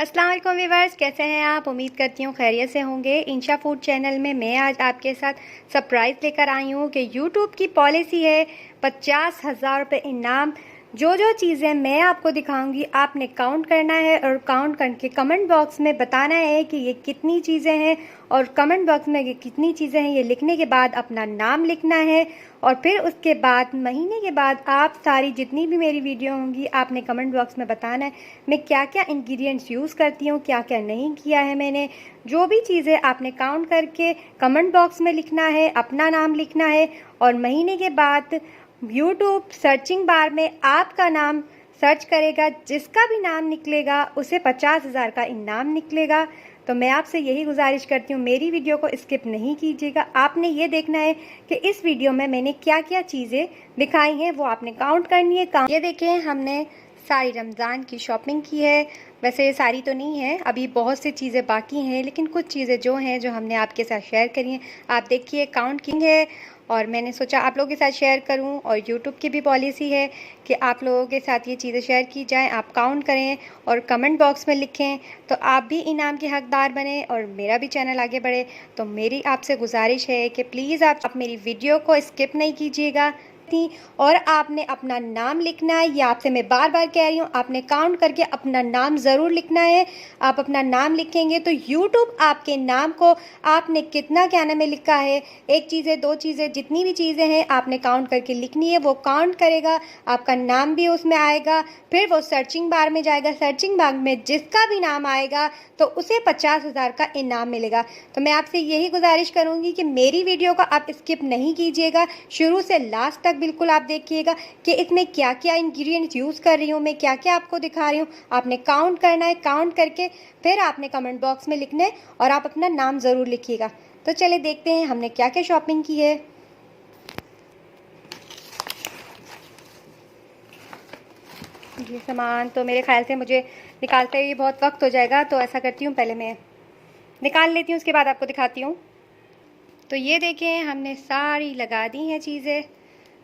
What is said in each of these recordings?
अस्सलाम वालेकुम व्यूअर्स, कैसे हैं आप। उम्मीद करती हूँ खैरियत से होंगे। इंशा फूड चैनल में मैं आज आपके साथ सरप्राइज़ लेकर आई हूँ कि यूट्यूब की पॉलिसी है 50,000 रुपये इनाम। जो जो चीज़ें मैं आपको दिखाऊंगी आपने काउंट करना है और काउंट करके कमेंट बॉक्स में बताना है कि ये कितनी चीज़ें हैं, और कमेंट बॉक्स में ये कितनी चीज़ें हैं ये लिखने के बाद अपना नाम लिखना है। और फिर उसके बाद महीने के बाद आप सारी जितनी भी मेरी वीडियो होंगी आपने कमेंट बॉक्स में बताना है मैं क्या क्या इंग्रेडिएंट्स यूज़ करती हूँ, क्या क्या नहीं किया है मैंने। जो भी चीज़ें आपने काउंट करके कमेंट बॉक्स में लिखना है, अपना नाम लिखना है। और महीने के बाद यूट्यूब सर्चिंग बार में आपका नाम सर्च करेगा, जिसका भी नाम निकलेगा उसे 50,000 का इनाम निकलेगा। तो मैं आपसे यही गुजारिश करती हूँ मेरी वीडियो को स्किप नहीं कीजिएगा। आपने ये देखना है कि इस वीडियो में मैंने क्या क्या चीज़ें दिखाई हैं वो आपने काउंट करनी है। ये देखें, हमने सारी रमज़ान की शॉपिंग की है। वैसे सारी तो नहीं है, अभी बहुत सी चीज़ें बाकी हैं, लेकिन कुछ चीज़ें जो हैं जो हमने आपके साथ शेयर करी हैं। आप देखिए काउंट की है और मैंने सोचा आप लोगों के साथ शेयर करूं। और यूट्यूब की भी पॉलिसी है कि आप लोगों के साथ ये चीज़ें शेयर की जाएं। आप काउंट करें और कमेंट बॉक्स में लिखें तो आप भी इनाम के हकदार बने और मेरा भी चैनल आगे बढ़े। तो मेरी आपसे गुजारिश है कि प्लीज़ आप मेरी वीडियो को स्किप नहीं कीजिएगा और आपने अपना नाम लिखना है। ये आपसे मैं बार बार कह रही हूँ, आपने काउंट करके अपना नाम ज़रूर लिखना है। आप अपना नाम लिखेंगे तो यूट्यूब आपके नाम को आपने कितना क्या नाम में लिखा है, एक चीज़ें दो चीज़ें जितनी भी चीज़ें हैं आपने काउंट करके लिखनी है। वो काउंट करेगा, आपका नाम भी उसमें आएगा, फिर वो सर्चिंग बार में जाएगा। सर्चिंग बार में जिसका भी नाम आएगा तो उसे 50,000 का इनाम मिलेगा। तो मैं आपसे यही गुजारिश करूँगी कि मेरी वीडियो को आप स्किप नहीं कीजिएगा, शुरू से लास्ट तक बिल्कुल आप देखिएगा कि इसमें क्या क्या इंग्रेडिएंट्स यूज़ कर रही हूँ मैं, क्या क्या आपको दिखा रही हूँ। आपने काउंट करना है, काउंट करके फिर आपने कमेंट बॉक्स में लिखना है और आप अपना नाम ज़रूर लिखिएगा। तो चलिए देखते हैं हमने क्या क्या शॉपिंग की है। ये सामान तो मेरे ख्याल से मुझे निकालते हुए बहुत वक्त हो जाएगा, तो ऐसा करती हूँ पहले मैं निकाल लेती हूँ, उसके बाद आपको दिखाती हूँ। तो ये देखें हमने सारी लगा दी हैं चीज़ें।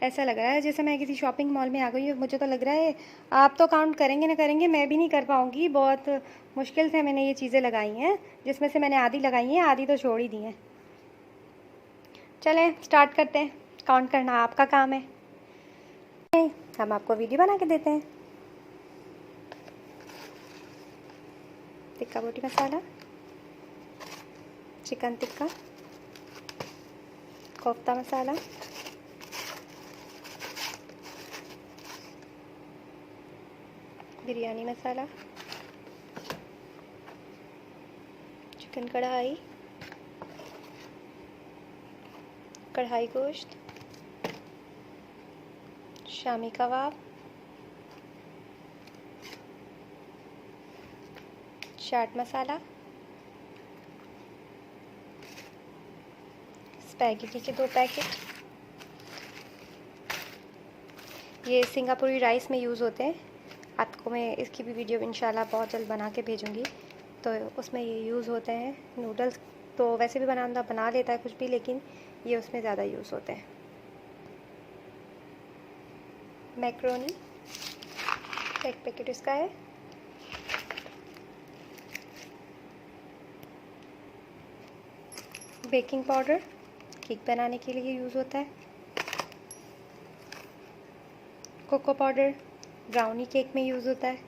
ऐसा लग रहा है जैसे मैं किसी शॉपिंग मॉल में आ गई हूँ। मुझे तो लग रहा है आप तो काउंट करेंगे ना करेंगे, मैं भी नहीं कर पाऊँगी। बहुत मुश्किल से मैंने ये चीज़ें लगाई हैं, जिसमें से मैंने आधी लगाई हैं, आधी तो छोड़ ही दी हैं। चलें स्टार्ट करते हैं, काउंट करना आपका काम है, हम आपको वीडियो बना के देते हैं। टिक्का बोटी मसाला, चिकन टिक्का, कोफ्ता मसाला, बिरयानी मसाला, चिकन कढ़ाई, कढ़ाई गोश्त, शामी कबाब, चाट मसाला, स्पैगेटी के 2 पैकेट। ये सिंगापुरी राइस में यूज़ होते हैं। आपको मैं इसकी भी वीडियो इंशाल्लाह बहुत जल्द बना के भेजूँगी। तो उसमें ये यूज़ होते हैं। नूडल्स तो वैसे भी बना लेता है कुछ भी, लेकिन ये उसमें ज़्यादा यूज़ होते हैं। मैक्रोनी एक पैकेट इसका है। बेकिंग पाउडर केक बनाने के लिए यूज़ होता है। कोको पाउडर ब्राउनी केक में यूज़ होता है।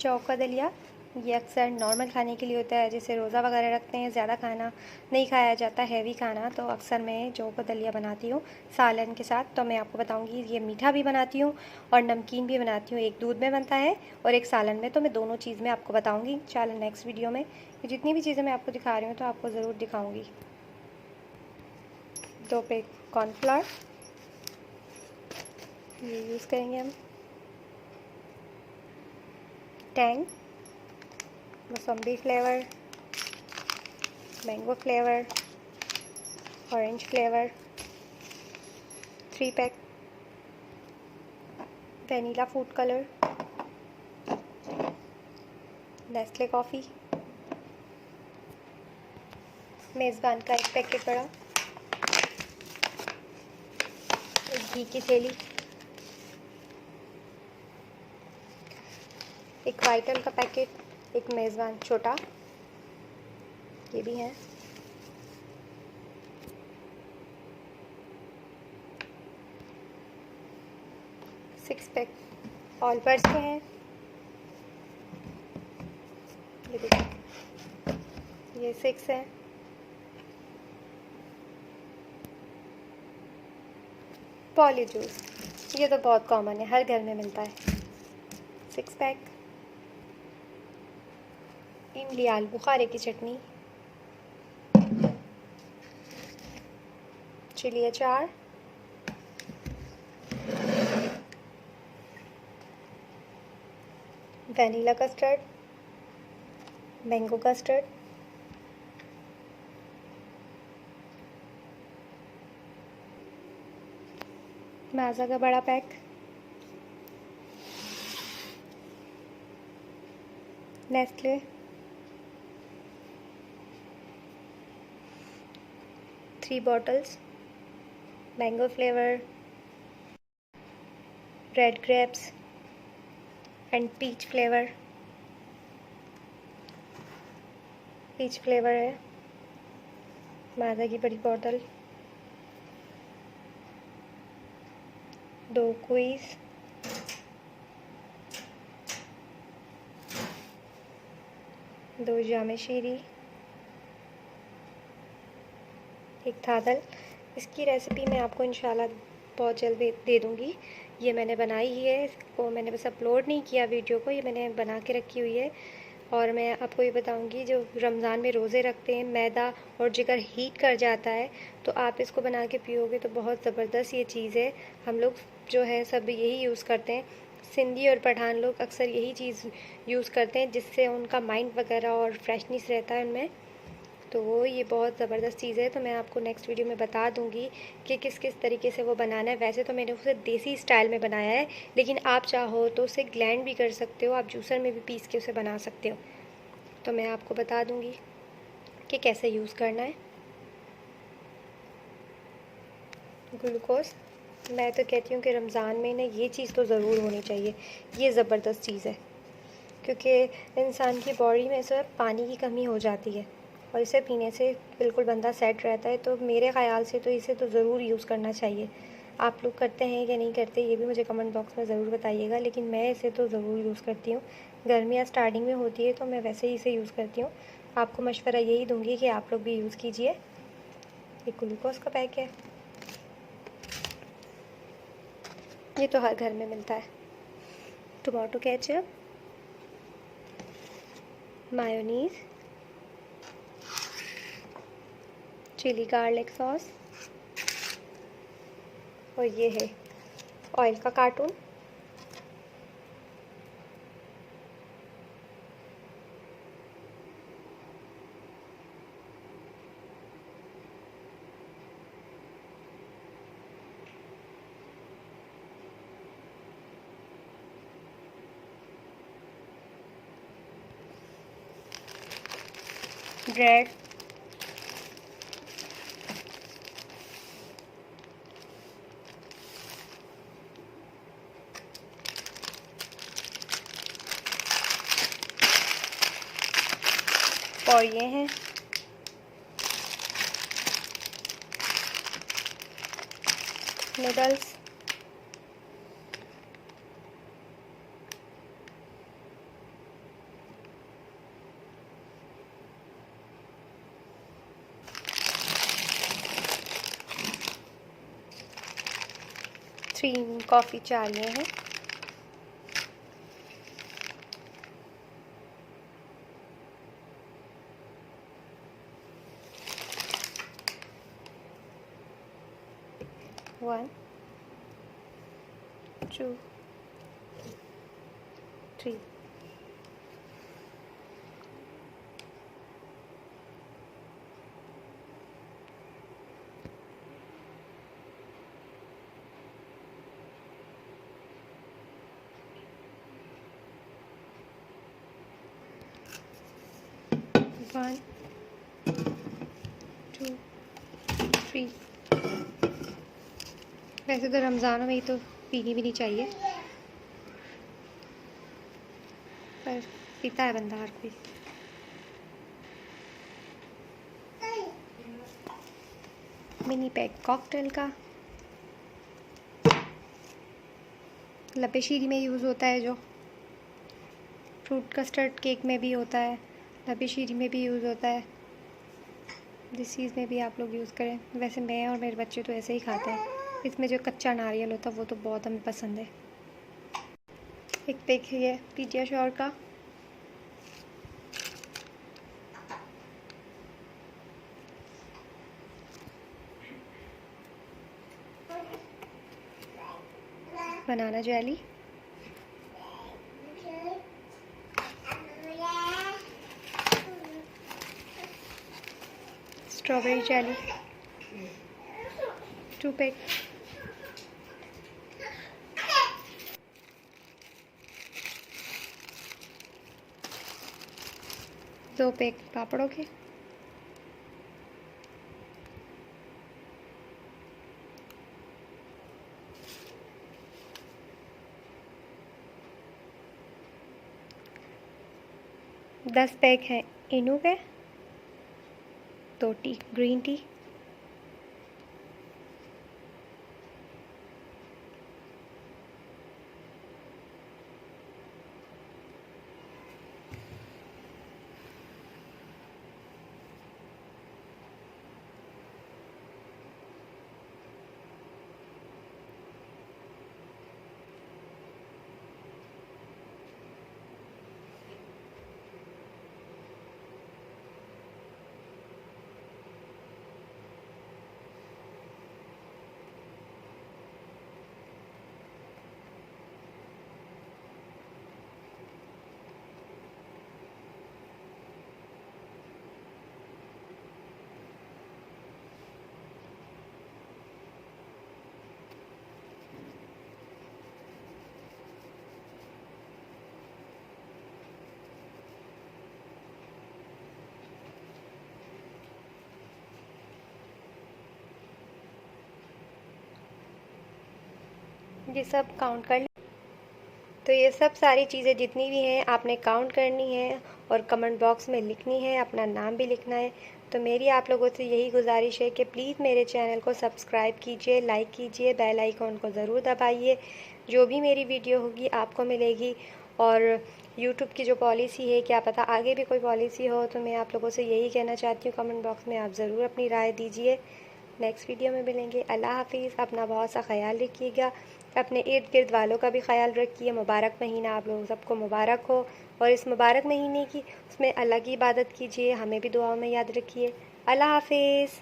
जौ का दलिया ये अक्सर नॉर्मल खाने के लिए होता है, जैसे रोज़ा वगैरह रखते हैं, ज़्यादा खाना नहीं खाया जाता हैवी खाना, तो अक्सर मैं जौ का दलिया बनाती हूँ सालन के साथ। तो मैं आपको बताऊँगी ये मीठा भी बनाती हूँ और नमकीन भी बनाती हूँ। एक दूध में बनता है और एक सालन में, तो मैं दोनों चीज़ में आपको बताऊँगी इंशाल्लाह नेक्स्ट वीडियो में। जितनी भी चीज़ें मैं आपको दिखा रही हूँ तो आपको ज़रूर दिखाऊँगी। 2 पैक कॉर्नफ्लावर ये यूज़ करेंगे हम। टैंग मौसम्बी flavour, mango flavour, orange flavour, 3 pack vanilla food colour, Nestle coffee, मेज़बान का 1 पैकेट बड़ा, एक घी की थैली, एक वाइटल का पैकेट, एक मेज़बान छोटा, ये भी है। सिक्स पैक ऑल पर्स के हैं, ये देखिए, ये 6 है। पॉली जूस, ये तो बहुत कॉमन है, हर घर में मिलता है। 6 पैक। इमली आलू बुखारे की चटनी, चिली अचार, vanilla custard, mango custard, Maaza का बड़ा pack, Nestle, three bottles, mango flavour, red grapes and peach flavour, peach flavour है। माज़ा की बड़ी बॉटल, 2 क्वीज़, दो जामे शीरी, एक थादल। इसकी रेसिपी मैं आपको इंशाल्लाह बहुत जल्द दे दूँगी। ये मैंने बनाई ही है, इसको मैंने बस अपलोड नहीं किया वीडियो को, ये मैंने बना के रखी हुई है। और मैं आपको ये बताऊंगी, जो रमज़ान में रोज़े रखते हैं, मैदा और जिगर हीट कर जाता है, तो आप इसको बना के पियोगे तो बहुत ज़बरदस्त ये चीज़ है। हम लोग जो है सब यही यूज़ करते हैं, सिंधी और पठान लोग अक्सर यही चीज़ यूज़ करते हैं, जिससे उनका माइंड वगैरह और फ्रेशनेस रहता है उनमें। तो वो ये बहुत ज़बरदस्त चीज़ है। तो मैं आपको नेक्स्ट वीडियो में बता दूंगी कि किस किस तरीके से वो बनाना है। वैसे तो मैंने उसे देसी स्टाइल में बनाया है, लेकिन आप चाहो तो उसे ग्लैंड भी कर सकते हो, आप जूसर में भी पीस के उसे बना सकते हो। तो मैं आपको बता दूंगी कि कैसे यूज़ करना है। ग्लूकोज, मैं तो कहती हूँ कि रमज़ान में ना ये चीज़ तो ज़रूर होनी चाहिए, ये ज़बरदस्त चीज़ है, क्योंकि इंसान की बॉडी में जो है पानी की कमी हो जाती है और इसे पीने से बिल्कुल बंदा सेट रहता है। तो मेरे ख़याल से तो इसे तो ज़रूर यूज़ करना चाहिए। आप लोग करते हैं या नहीं करते, ये भी मुझे कमेंट बॉक्स में ज़रूर बताइएगा, लेकिन मैं इसे तो ज़रूर यूज़ करती हूँ। गर्मियाँ स्टार्टिंग में होती है तो मैं वैसे ही इसे यूज़ करती हूँ। आपको मशवरा यही दूँगी कि आप लोग भी यूज़ कीजिए। ये ग्लूकोज का पैक है, ये तो हर घर में मिलता है। Tomato ketchup, mayonnaise, chilli garlic sauce, और ये है ऑयल का कार्टून। ब्रेड, और ये हैं नूडल्स, थ्री कॉफ़ी, 4 ये हैं। One, two, three. One, two, three. वैसे तो रमज़ानों में ही तो पीनी भी नहीं चाहिए। पर पीता है बंदा हर कोई। मिनी पैक कॉकटेल का लपे शीरी में यूज़ होता है, जो फ्रूट कस्टर्ड केक में भी होता है, लपे शीरी में भी यूज़ होता है, जिस चीज़ में भी आप लोग यूज़ करें। वैसे मैं और मेरे बच्चे तो ऐसे ही खाते हैं। इसमें जो कच्चा नारियल होता है वो तो बहुत हमें पसंद है। एक पैक है पीडियाश्योर का, बनाना जेली, स्ट्रॉबेरी जेली 2 पैक, दो पैक पापड़ों के, दस पैक हैं इनू के, 2 टी ग्रीन टी, ये सब काउंट कर लें। तो ये सब सारी चीज़ें जितनी भी हैं आपने काउंट करनी है और कमेंट बॉक्स में लिखनी है, अपना नाम भी लिखना है। तो मेरी आप लोगों से यही गुजारिश है कि प्लीज़ मेरे चैनल को सब्सक्राइब कीजिए, लाइक कीजिए, बेल आइकॉन को ज़रूर दबाइए। जो भी मेरी वीडियो होगी आपको मिलेगी। और यूट्यूब की जो पॉलिसी है, क्या पता आगे भी कोई पॉलिसी हो, तो मैं आप लोगों से यही कहना चाहती हूँ, कमेंट बॉक्स में आप ज़रूर अपनी राय दीजिए। नेक्स्ट वीडियो में मिलेंगे। अल्लाह हाफिज़। अपना बहुत सा ख्याल रखिएगा, अपने इर्द गिर्द वालों का भी ख्याल रखिए। मुबारक महीना आप लोगों सबको मुबारक हो, और इस मुबारक महीने की उसमें अल्लाह की इबादत कीजिए, हमें भी दुआओं में याद रखिए। अल्लाह हाफिज़।